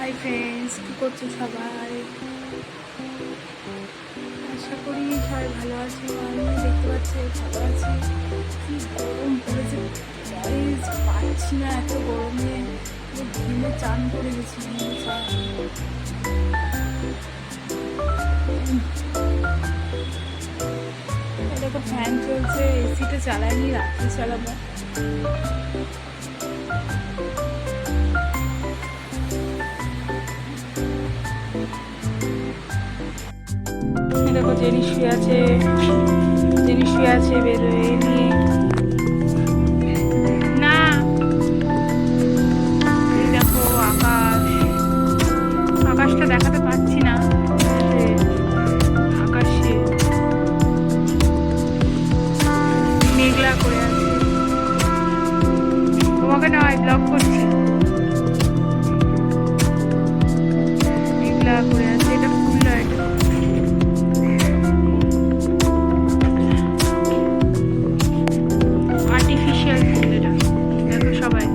Hi friends, কী করছো সবাই? আশা করি সবাই ভালো আছে। আমি দেখতে পাচ্ছি ভালো আছি। কি গরম পড়েছে গাইস, পাচ্ছি না এত গরমে। ঘিমে চান করে গেছি। দেখো ফ্যান চলছে, এসিটা চালাইনি, রাত্রে চালাবো। দেখো জেনি শুয়ে আছে, বেরোয় নিয়ে না। এই দেখো আকাশটা দেখাতে পাচ্ছি না, আকাশে মেঘলা করে আছে। তোমাকে নয়, ব্লগ করছি। মেঘলা করে আছে, এটা ফুল লাইট, আর্টিফিশিয়াল ফুল। এটা দেখো সবাই।